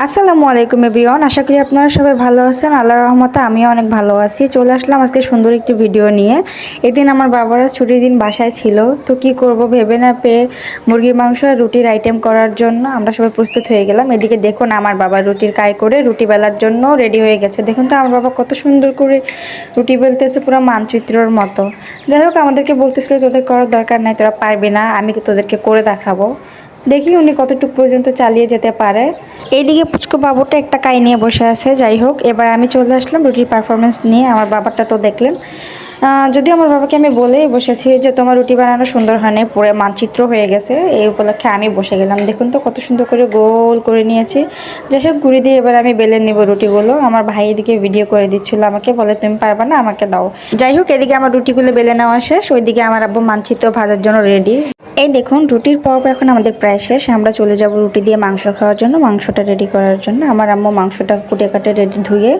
আসসালামু আলাইকুম এভরিওয়ান, আশা করি আপনারা সবাই ভালো আছেন। আল্লাহর রহমতে আমিও অনেক ভালো আছি। চলে আসলাম আজকে সুন্দর একটি ভিডিও নিয়ে। এদিন আমার বাবারা ছুটির দিন বাসায় ছিল, তো কি করব ভেবে না পেয়ে মুরগির মাংস আর রুটির আইটেম করার জন্য আমরা সবাই প্রস্তুত হয়ে গেলাম। এদিকে দেখুন আমার বাবা রুটির কাই করে রুটি বেলার জন্য রেডি হয়ে গেছে। দেখুন তো আমার বাবা কত সুন্দর করে রুটি বেলতেছে, পুরো মানচিত্রর মতো। যাই হোক, আমাদেরকে বলতেছিল তোদের করার দরকার নাই, তোরা পারবি না, আমি তোদেরকে করে দেখাবো। দেখি উনি কতটুকু পর্যন্ত চালিয়ে যেতে পারে। এইদিকে পুচকু বাবুটা একটা কাই নিয়ে বসে আছে। যাই হোক, এবার আমি চলে আসলাম রুটির পারফরমেন্স নিয়ে। আমার বাবারটা তো দেখলেন। যদিও আমার বাবাকে আমি বলেই বসেছি যে তোমার রুটি বানানো সুন্দর হয় না, পুরো মানচিত্র হয়ে গেছে। এই উপলক্ষে আমি বসে গেলাম। দেখুন তো কত সুন্দর করে গোল করে নিয়েছি। যাই হোক, গুঁড়ি দিয়ে এবার আমি বেলে নিব রুটিগুলো। আমার ভাই এদিকে ভিডিও করে দিচ্ছিল আমাকে, বলে তুমি পারবা না, আমাকে দাও। যাই হোক, এদিকে আমার রুটিগুলো বেলে নেওয়া শেষ। ওইদিকে আমার আব্বু মানচিত্র ভাজার জন্য রেডি। এই দেখুন রুটির পর্ব এখন আমাদের প্রায় শেষ। আমরা চলে যাব রুটি দিয়ে মাংস খাওয়ার জন্য, মাংসটা রেডি করার জন্য। আমার আম্মু মাংসটা কুটে কাটে রেডি, ধুয়ে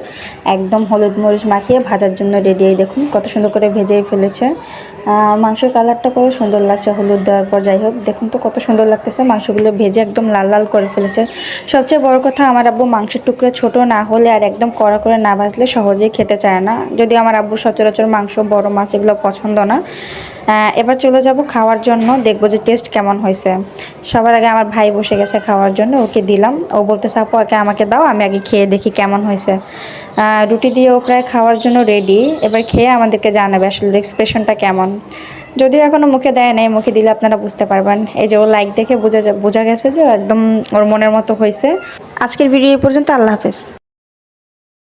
একদম হলুদ মরিচ মাখিয়ে ভাজার জন্য রেডি। এই দেখুন কত সুন্দর করে ভেজেই ফেলেছে। মাংসের কালারটা কত সুন্দর লাগছে হলুদ দেওয়ার পর। যাই হোক, দেখুন তো কত সুন্দর লাগতেছে। মাংসগুলো ভেজে একদম লাল লাল করে ফেলেছে। সবচেয়ে বড় কথা, আমার আব্বু মাংসের টুকরো ছোট না হলে আর একদম কড়া করে না ভাজলে সহজেই খেতে চায় না। যদি আমার আব্বু সচরাচর মাংস বড় মাছ এগুলো পছন্দ না। এবার চলে যাব খাওয়ার জন্য, দেখবো যে টেস্ট কেমন হয়েছে। সবার আগে আমার ভাই বসে গেছে খাওয়ার জন্য, ওকে দিলাম। ও বলতেছে আপু আগে আমাকে দাও, আমি আগে খেয়ে দেখি কেমন হয়েছে। রুটি দিয়ে ও প্রায় খাওয়ার জন্য রেডি। এবার খেয়ে আমাদেরকে জানাবে আসলে এক্সপ্রেশনটা কেমন। যদিও এখনও মুখে দেয় নাই, মুখে দিলে আপনারা বুঝতে পারবেন। এই যে ও লাইক দেখে বোঝা গেছে যে একদম ওর মনের মতো হয়েছে। আজকের ভিডিও এই পর্যন্ত। আল্লাহ হাফেজ।